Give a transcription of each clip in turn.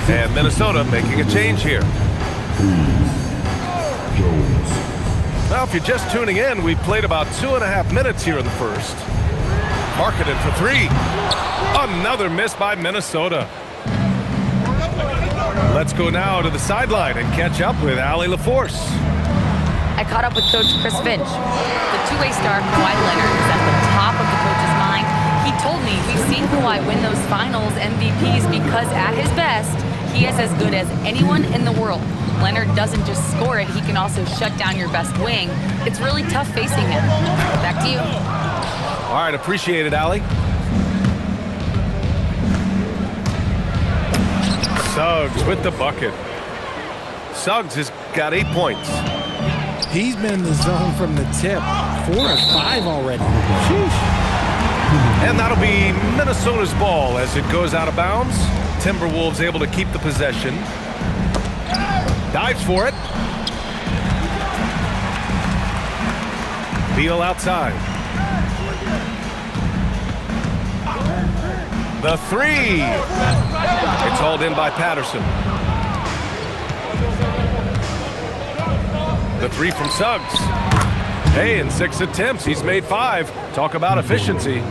And Minnesota making a change here. Now, if you're just tuning in, we've played about 2.5 minutes here in the first. Marketed for three. Another miss by Minnesota. Let's go now to the sideline and catch up with Allie LaForce. I caught up with Coach Chris Finch. The two-way star Kawhi Leonard is at the top of the coach's mind. He told me we've seen Kawhi win those finals MVPs because at his best, he is as good as anyone in the world. Leonard doesn't just score it, he can also shut down your best wing. It's really tough facing him. Back to you. All right, appreciate it, Allie. Suggs with the bucket. Suggs has got 8 points. He's been in the zone from the tip. 4 of 5 already. Sheesh. And that'll be Minnesota's ball as it goes out of bounds. Timberwolves able to keep the possession. Dives for it. Beal outside. The three. It's hauled in by Patterson. The three from Suggs. Hey, in 6 attempts, he's made 5. Talk about efficiency.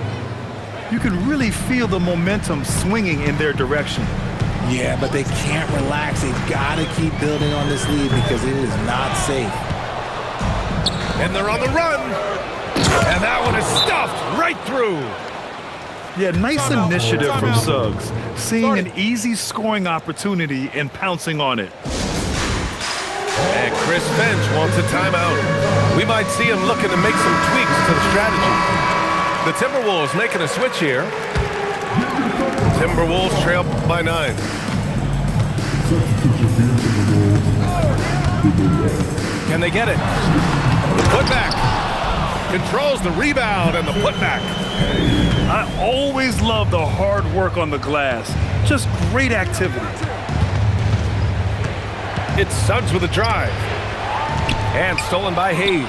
You can really feel the momentum swinging in their direction. Yeah, but they can't relax. They've got to keep building on this lead because it is not safe. And they're on the run. And that one is stuffed right through. Yeah, nice initiative from Suggs. Seeing an easy scoring opportunity and pouncing on it. And Chris Finch wants a timeout. We might see him looking to make some tweaks to the strategy. The Timberwolves making a switch here. Timberwolves trail by 9. Can they get it? The putback. Controls the rebound and the putback. I always love the hard work on the glass. Just great activity. It's Suggs with a drive. And stolen by Hayes.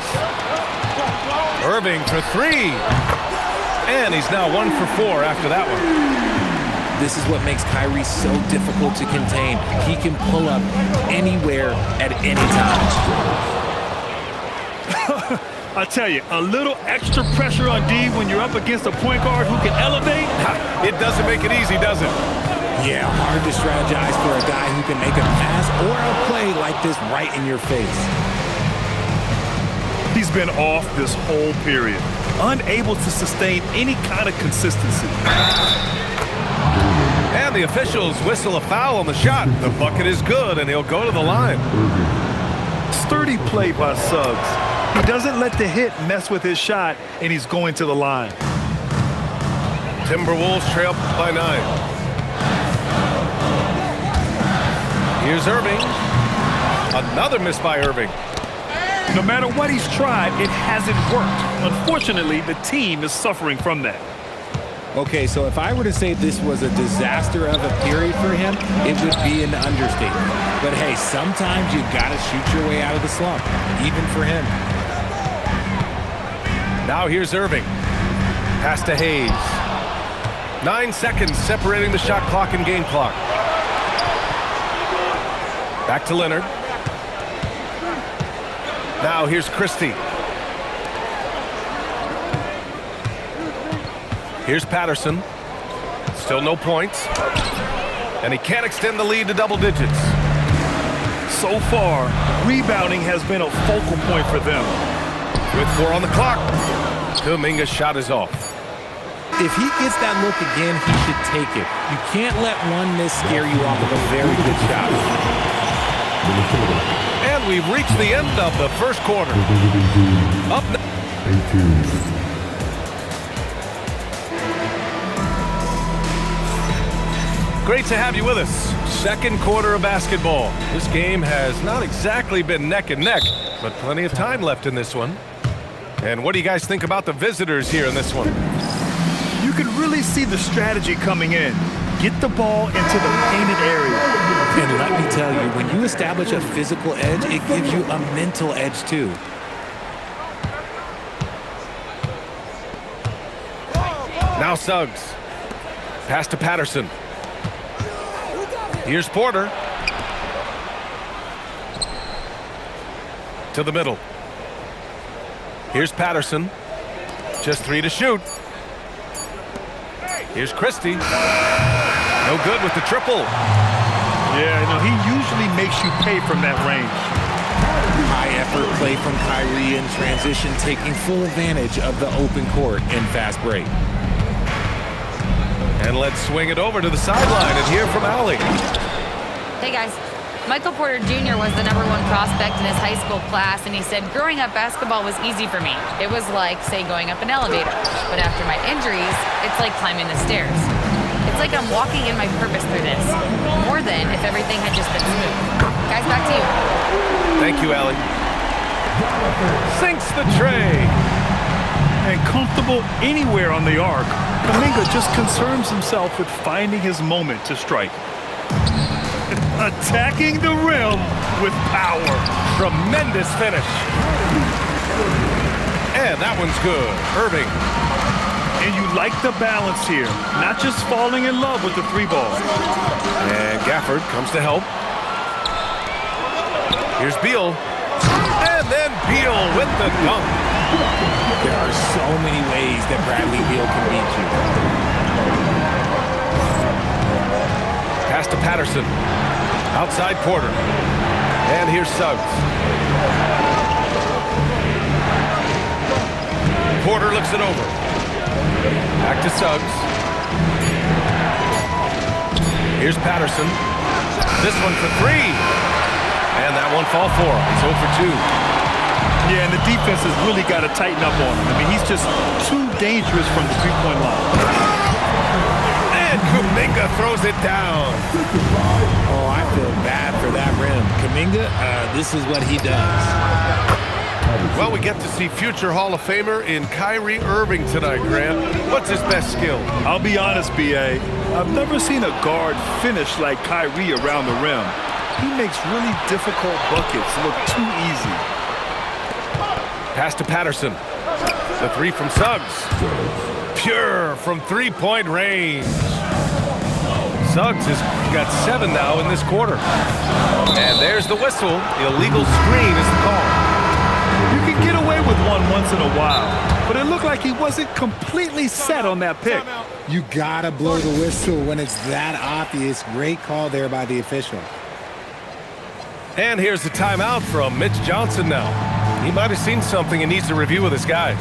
Irving for 3. And he's now 1 for 4 after that one. This is what makes Kyrie so difficult to contain. He can pull up anywhere at any time. I tell you, a little extra pressure on D when you're up against a point guard who can elevate. It doesn't make it easy, does it? Yeah, hard to strategize for a guy who can make a pass or a play like this right in your face. He's been off this whole period, unable to sustain any kind of consistency. And the officials whistle a foul on the shot. The bucket is good, and he'll go to the line. Sturdy play by Suggs. He doesn't let the hit mess with his shot, and he's going to the line. Timberwolves trail by 9. Here's Irving. Another miss by Irving. No matter what he's tried, it hasn't worked. Unfortunately, the team is suffering from that. Okay, so if I were to say this was a disaster of a period for him, it would be an understatement. But hey, sometimes you gotta shoot your way out of the slump, even for him. Now here's Irving. Pass to Hayes. 9 seconds separating the shot clock and game clock. Back to Leonard. Now here's Christie. Here's Patterson. Still no points. And he can't extend the lead to double digits. So far, rebounding has been a focal point for them. With 4 on the clock, Kuminga's shot is off. If he gets that look again, he should take it. You can't let one miss scare you off of a very good shot. And we've reached the end of the first quarter. Up next. Great to have you with us. Second quarter of basketball. This game has not exactly been neck and neck, but plenty of time left in this one. And what do you guys think about the visitors here in this one? You can really see the strategy coming in. Get the ball into the painted area. And let me tell you, when you establish a physical edge, it gives you a mental edge too. Now Suggs. Pass to Patterson. Here's Porter. To the middle. Here's Patterson. Just 3 to shoot. Here's Christie. No good with the triple. Yeah, he usually makes you pay from that range. High effort play from Kyrie in transition, taking full advantage of the open court in fast break. And let's swing it over to the sideline and hear from Allie. Hey guys, Michael Porter Jr. was the #1 prospect in his high school class, and he said growing up basketball was easy for me. It was like, say, going up an elevator. But after my injuries, it's like climbing the stairs. It's like I'm walking in my purpose through this, more than if everything had just been smooth. Guys, back to you. Thank you, Allie. Sinks the tray. And comfortable anywhere on the arc, Kuminga just concerns himself with finding his moment to strike. Attacking the rim with power. Tremendous finish. And that one's good. Irving. And you like the balance here, not just falling in love with the 3-ball. And Gafford comes to help. Here's Beal. And then Beal with the dunk. There are so many ways that Bradley Beal can beat you. Pass to Patterson. Outside Porter. And here's Suggs. Porter looks it over. Back to Suggs. Here's Patterson. This one for 3. And that one fall for him. He's 0 for 2. Yeah, and the defense has really got to tighten up on him. I mean, he's just too dangerous from the 3-point line. And Kuminga throws it down. Oh, I feel bad for that rim. Kuminga, this is what he does. Well, we get to see future Hall of Famer in Kyrie Irving tonight, Grant. What's his best skill? I'll be honest, B.A. I've never seen a guard finish like Kyrie around the rim. He makes really difficult buckets look too easy. Pass to Patterson. The 3 from Suggs. Pure from 3-point range. Suggs has got 7 now in this quarter. And there's the whistle. Illegal screen is the call. You can get away with one once in a while, but it looked like he wasn't completely set on that pick. You gotta blow the whistle when it's that obvious. Great call there by the official. And here's the timeout from Mitch Johnson now. He might have seen something and needs to review with his guys.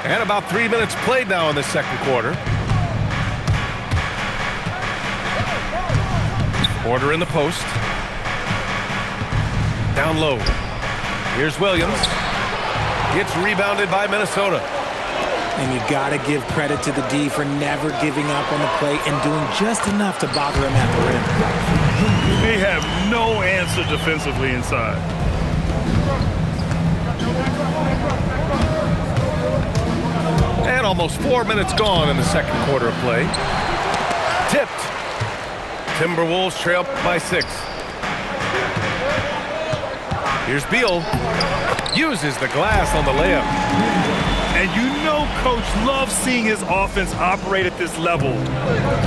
And about 3 minutes played now in the second quarter. Porter in the post. Down low. Here's Williams. Gets rebounded by Minnesota. And you got to give credit to the D for never giving up on the play and doing just enough to bother him at the rim. They have no answer defensively inside. And almost 4 minutes gone in the second quarter of play. Tipped. Timberwolves trail by 6. Here's Beal. Uses the glass on the layup. And you know Coach loves seeing his offense operate at this level.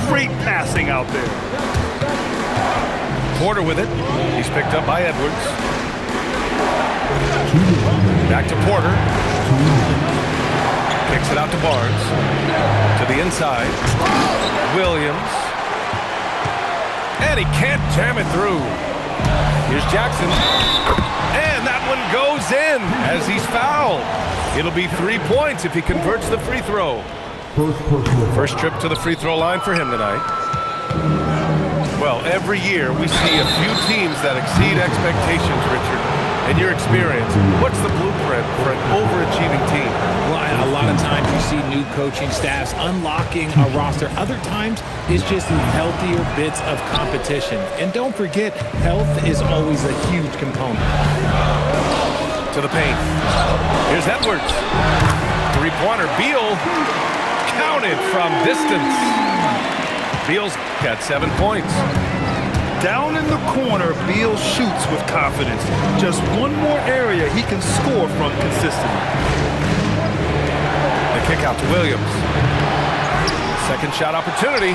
Great passing out there. Porter with it. He's picked up by Edwards. Back to Porter. Kicks it out to Barnes. To the inside. Williams. And he can't jam it through. Here's Jackson. And that one goes in as he's fouled. It'll be 3 points if he converts the free throw. First trip to the free throw line for him tonight. Well, every year we see a few teams that exceed expectations, Richard. In your experience, what's the blueprint for an overachieving team? Well, a lot of times you see new coaching staffs unlocking a roster. Other times it's just healthier bits of competition. And don't forget, health is always a huge component. To the paint. Here's Edwards. Three-pointer. Beal counted from distance. Beal's got 7 points. Down in the corner, Beal shoots with confidence. Just one more area he can score from consistently. out to Williams. Second shot opportunity.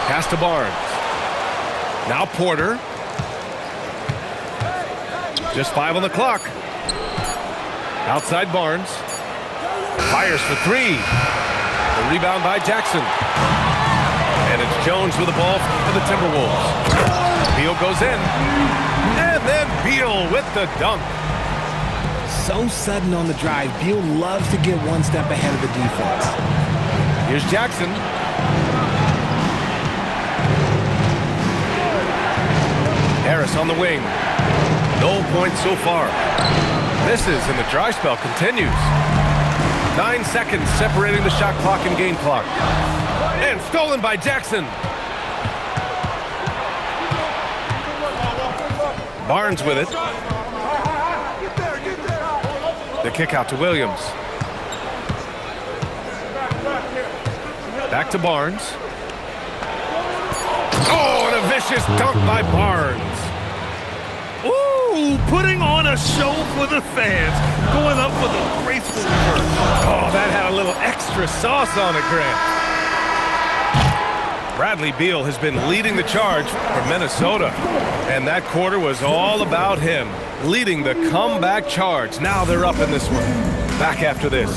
Pass to Barnes. Now Porter. Just 5 on the clock. Outside Barnes. Fires for 3. The rebound by Jackson. And it's Jones with the ball for the Timberwolves. Beal goes in. And then Beal with the dunk. So sudden on the drive. Beal loves to get one step ahead of the defense. Here's Jackson. Harris on the wing. No points so far. Misses and the dry spell continues. 9 seconds separating the shot clock and game clock. And stolen by Jackson. Barnes with it. The kick out to Williams. Back to Barnes. Oh, and a vicious dunk by Barnes. Ooh, putting on a show for the fans. Going up with a graceful reverse. Oh, that had a little extra sauce on it, Grant. Bradley Beal has been leading the charge for Minnesota. And that quarter was all about him, leading the comeback charge. Now they're up in this one. Back after this.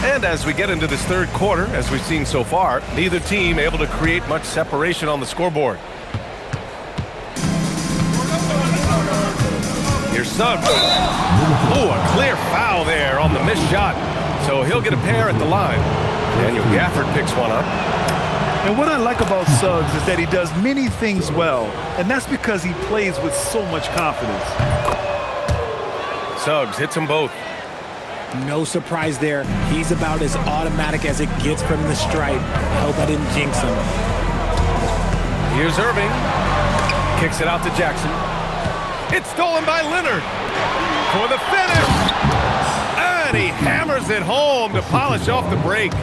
And as we get into this third quarter, as we've seen so far, neither team able to create much separation on the scoreboard. Here's Suggs. Oh, a clear foul there on the missed shot. So he'll get a pair at the line. Daniel Gafford picks one up. And what I like about Suggs is that he does many things well, and that's because he plays with so much confidence. Suggs hits them both. No surprise there. He's about as automatic as it gets from the stripe. I hope I didn't jinx him. Here's Irving. Kicks it out to Jackson. It's stolen by Leonard for the finish. And he hammers it home to polish off the break.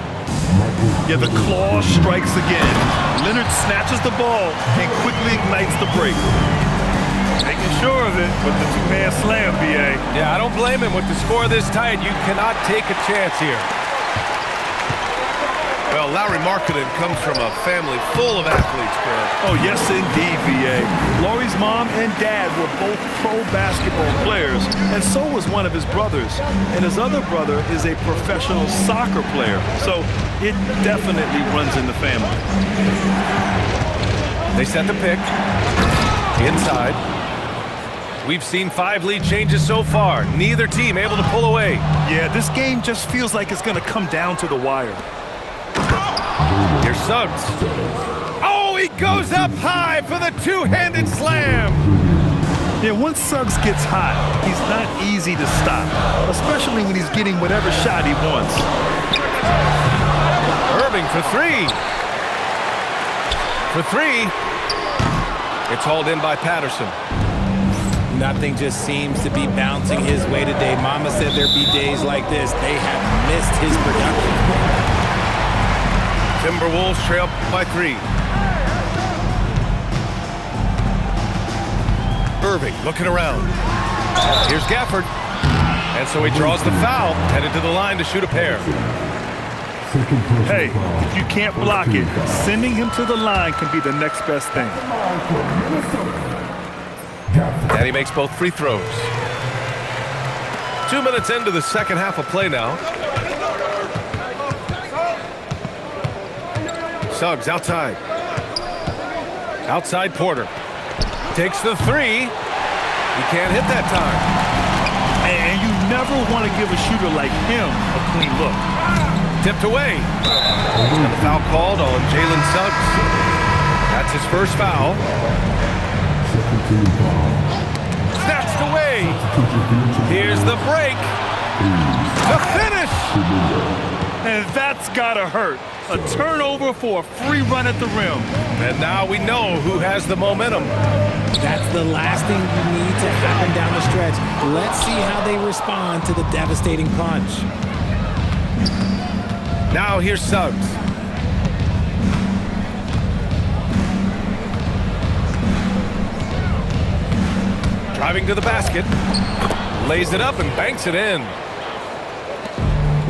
Yeah, the claw strikes again. Leonard snatches the ball and quickly ignites the break. Making sure of it with the two-man slam, B.A. Yeah, I don't blame him. With the score this tight, you cannot take a chance here. Well, Lauri Markkanen comes from a family full of athletes, Grant. Oh, yes, indeed, B.A. Lauri's mom and dad were both pro basketball players, and so was one of his brothers. And his other brother is a professional soccer player, so it definitely runs in the family. They set the pick. Inside. We've seen 5 lead changes so far. Neither team able to pull away. Yeah, this game just feels like it's going to come down to the wire. Here's Suggs. Oh, he goes up high for the two-handed slam. Yeah, once Suggs gets hot, he's not easy to stop, especially when he's getting whatever shot he wants. Irving for 3. For 3. It's hauled in by Patterson. Nothing just seems to be bouncing his way today. Mama said there'd be days like this. They have missed his production. Timberwolves trail by 3. Irving looking around. Here's Gafford. And so he draws the foul, headed to the line to shoot a pair. Hey, if you can't block it, sending him to the line can be the next best thing. And he makes both free throws. 2 minutes into the second half of play now. Suggs outside. Outside Porter. Takes the 3. He can't hit that time. And you never want to give a shooter like him a clean look. Tipped away. And the foul called on Jalen Suggs. That's his first foul. Snatched away. Here's the break. The finish. And that's gotta hurt. A turnover for a free run at the rim. And now we know who has the momentum. That's the last thing you need to happen down the stretch. Let's see how they respond to the devastating punch. Now here's Suggs. Driving to the basket. Lays it up and banks it in.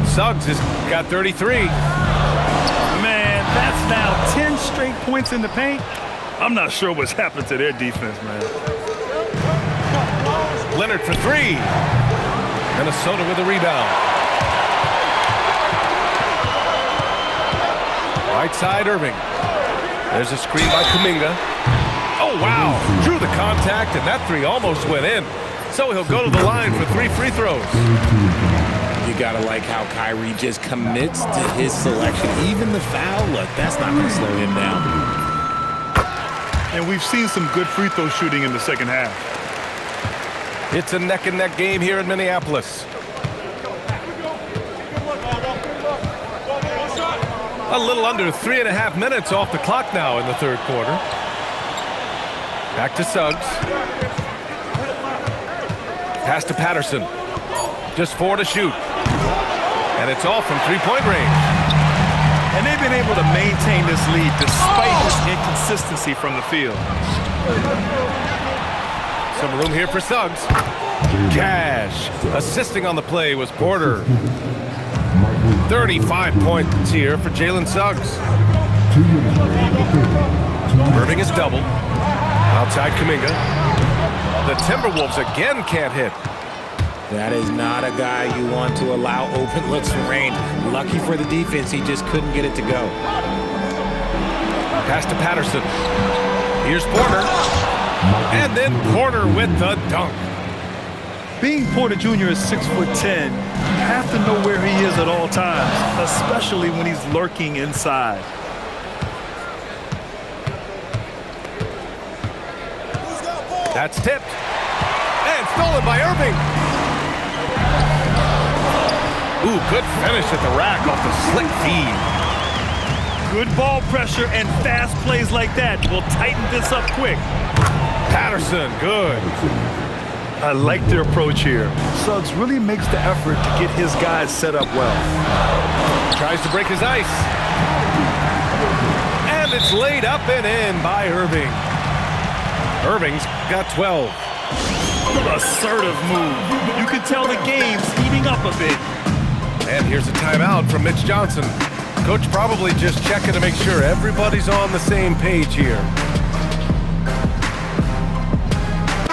Suggs has got 33. Man, that's now 10 straight points in the paint. I'm not sure what's happened to their defense, man. Leonard for three. Minnesota with a rebound. Right side, Irving. There's a screen by Kuminga. Oh, wow. Drew the contact, and that three almost went in. So he'll go to the line for 3 free throws. You got to like how Kyrie just commits to his selection. Even the foul, look, that's not going to slow him down. And we've seen some good free throw shooting in the second half. It's a neck-and-neck game here in Minneapolis. A little under 3.5 minutes off the clock now in the third quarter. Back to Suggs. Pass to Patterson. Just 4 to shoot. And it's all from three-point range. And they've been able to maintain this lead despite this inconsistency from the field. Some room here for Suggs. Cash. Assisting on the play was Porter. 35 points here for Jalen Suggs. Irving is doubled. Outside Kuminga. The Timberwolves again can't hit. That is not a guy you want to allow open looks from range. Lucky for the defense, he just couldn't get it to go. Pass to Patterson. Here's Porter. And then Porter with the dunk. Being Porter Jr. is 6'10", you have to know where he is at all times, especially when he's lurking inside. That's tipped. And stolen by Irving. Ooh, good finish at the rack off the slick feed. Good ball pressure and fast plays like that will tighten this up quick. Patterson, good. I like their approach here. Suggs really makes the effort to get his guys set up well. Tries to break his ice. And it's laid up and in by Irving. Irving's got 12. Assertive move. You can tell the game's heating up a bit. And here's a timeout from Mitch Johnson. Coach probably just checking to make sure everybody's on the same page here.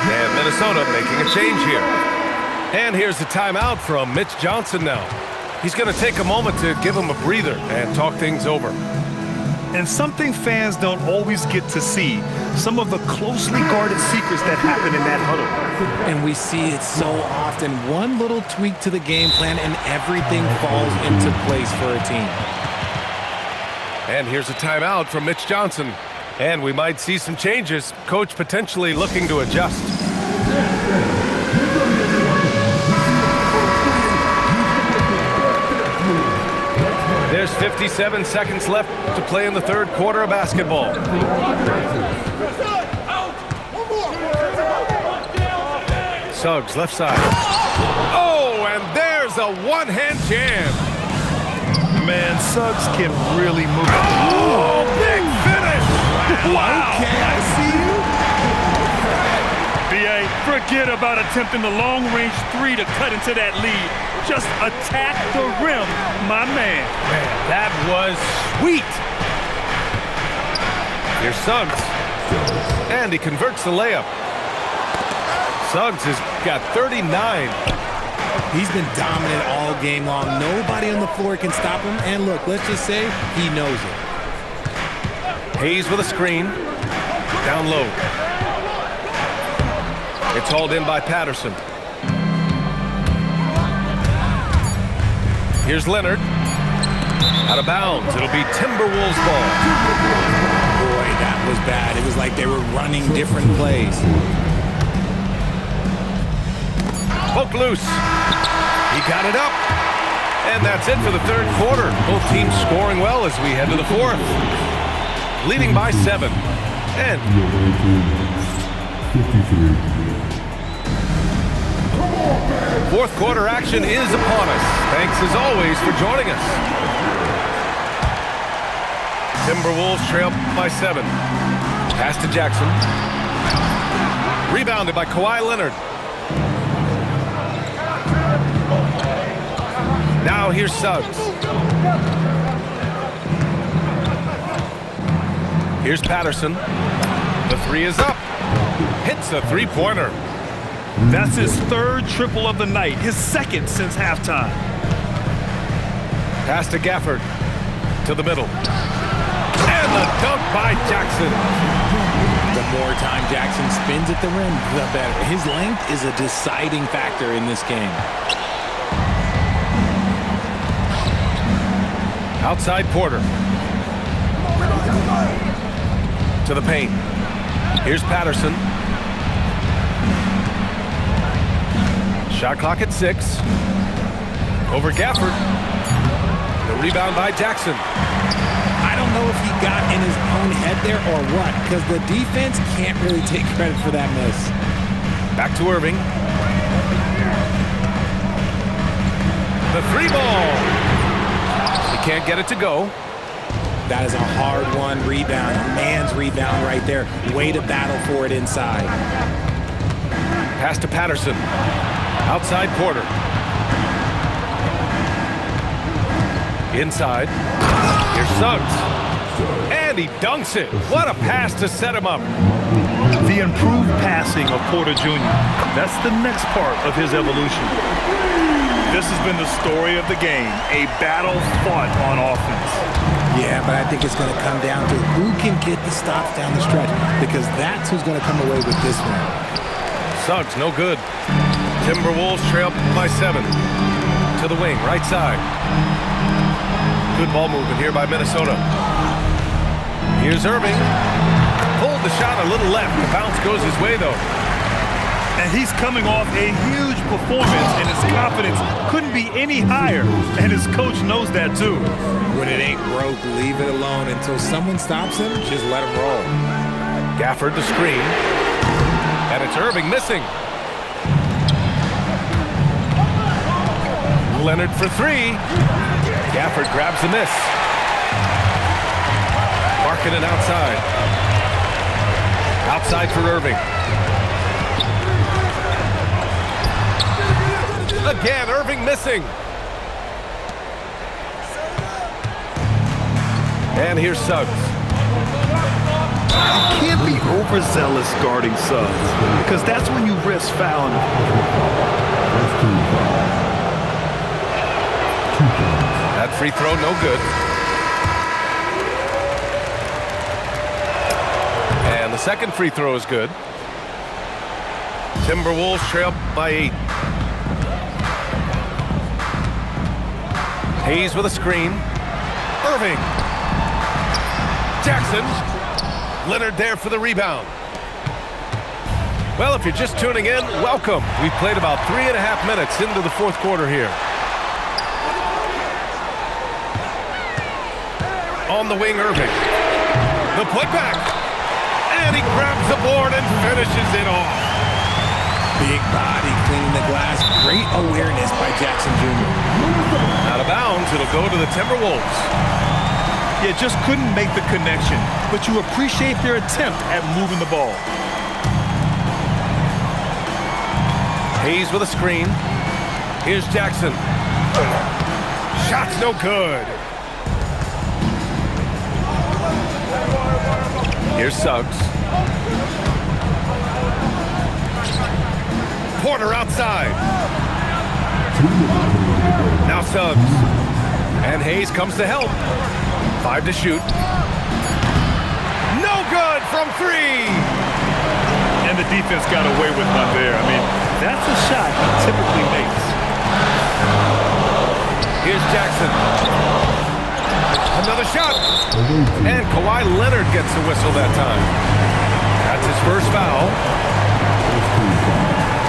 And Minnesota making a change here. And here's the timeout from Mitch Johnson now. He's going to take a moment to give him a breather and talk things over. And something fans don't always get to see, some of the closely guarded secrets that happen in that huddle. And we see it so often. One little tweak to the game plan and everything falls into place for a team. And here's a timeout from Mitch Johnson. And we might see some changes. Coach potentially looking to adjust. There's 57 seconds left to play in the third quarter of basketball. Suggs, left side. Oh, and there's a one-hand jam. Man, Suggs can really move. Oh, big finish. Wow. Okay, I see you. B.A., forget about attempting the long-range three to cut into that lead. Just attack the rim, my man. Man, that was sweet. Here's Suggs. And he converts the layup. Suggs has got 39. He's been dominant all game long. Nobody on the floor can stop him. And look, let's just say he knows it. Hayes with a screen. Down low. It's hauled in by Patterson. Here's Leonard. Out of bounds. It'll be Timberwolves ball. Boy, that was bad. It was like they were running different plays. Poke loose. He got it up. And that's it for the third quarter. Both teams scoring well as we head to the fourth. Leading by 7. And fourth quarter action is upon us. Thanks as always for joining us. Timberwolves trail by 7. Pass to Jackson. Rebounded by Kawhi Leonard. Now here's Suggs. Here's Patterson. The three is up. Hits a three-pointer. That's his third triple of the night, his second since halftime. Pass to Gafford. To the middle. And the dunk by Jackson. The more time Jackson spins at the rim, the better. His length is a deciding factor in this game. Outside Porter. To the paint. Here's Patterson. Shot clock at 6. Over Gafford. The rebound by Jackson. I don't know if he got in his own head there or what, because the defense can't really take credit for that miss. Back to Irving. The three ball. He can't get it to go. That is a hard-won rebound, a man's rebound right there. Way to battle for it inside. Pass to Patterson. Outside Porter. Inside. Here's Suggs. And he dunks it. What a pass to set him up. The improved passing of Porter Jr. That's the next part of his evolution. This has been the story of the game, a battle fought on offense. Yeah, but I think it's going to come down to who can get the stops down the stretch, because that's who's going to come away with this one. Suggs, no good. Timberwolves trail by 7. To the wing, right side. Good ball movement here by Minnesota. Here's Irving. Pulled the shot a little left. The bounce goes his way, though. And he's coming off a huge performance, and his confidence couldn't be any higher. And his coach knows that, too. When it ain't broke, leave it alone. Until someone stops him, just let him roll. Gafford the screen. And it's Irving missing. Leonard for 3. Gafford grabs the miss. Marking it outside. Outside for Irving. Again, Irving missing. And here's Suggs. You can't be overzealous guarding Suggs, because that's when you risk fouling him. That free throw, no good. And the second free throw is good. Timberwolves trail by 8. Hayes with a screen. Irving. Jackson. Leonard there for the rebound. Well, if you're just tuning in, welcome. We've played about 3.5 minutes into the fourth quarter here. On the wing, Irving. The putback. And he grabs the board and finishes it off. Big body cleaning the glass. Great awareness by Jackson Jr. Out of bounds, it'll go to the Timberwolves. Yeah, just couldn't make the connection, but you appreciate their attempt at moving the ball. Hayes with a screen. Here's Jackson. Shot's no good. Here's Suggs. Porter outside. Now Suggs. And Hayes comes to help. 5 to shoot. No good from 3. And the defense got away with one there. I mean, that's a shot he typically makes. Here's Jackson. Another shot. And Kawhi Leonard gets the whistle that time. That's his first foul.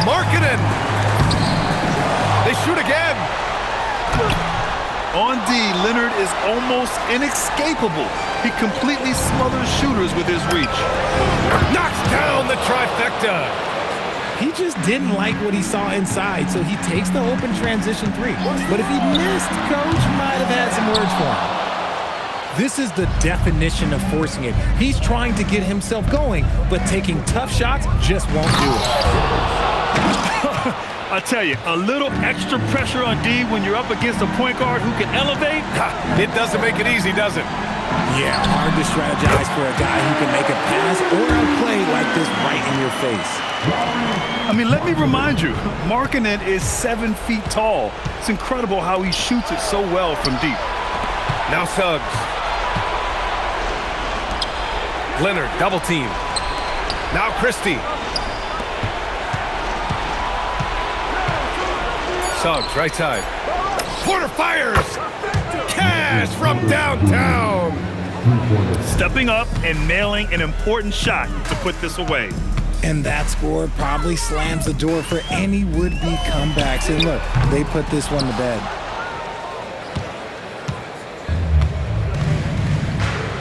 Markkanen. They shoot again. On D, Leonard is almost inescapable. He completely smothers shooters with his reach. Knocks down the trifecta. He just didn't like what he saw inside, so he takes the open transition 3. But if he missed, Coach might have had some words for him. This is the definition of forcing it. He's trying to get himself going, but taking tough shots just won't do it. I tell you, a little extra pressure on D when you're up against a point guard who can elevate. It doesn't make it easy, does it? Yeah, hard to strategize for a guy who can make a pass or a play like this right in your face. I mean, let me remind you, Markkanen is 7 feet tall. It's incredible how he shoots it so well from deep. Now Suggs. Leonard, double team. Now Christie. Suggs, right side. Porter fires! Cash from downtown! Stepping up and nailing an important shot to put this away. And that score probably slams the door for any would-be comebacks. And look, they put this one to bed.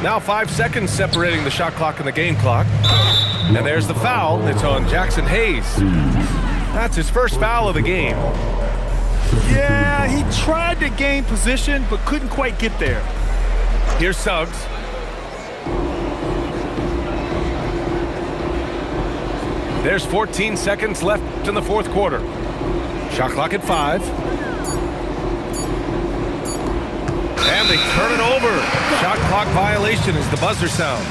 Now 5 seconds separating the shot clock and the game clock. And there's the foul. It's on Jackson Hayes. That's his first foul of the game. Yeah, he tried to gain position, but couldn't quite get there. Here's Suggs. There's 14 seconds left in the fourth quarter. Shot clock at 5. And they turn it over. Shot clock violation as the buzzer sounds.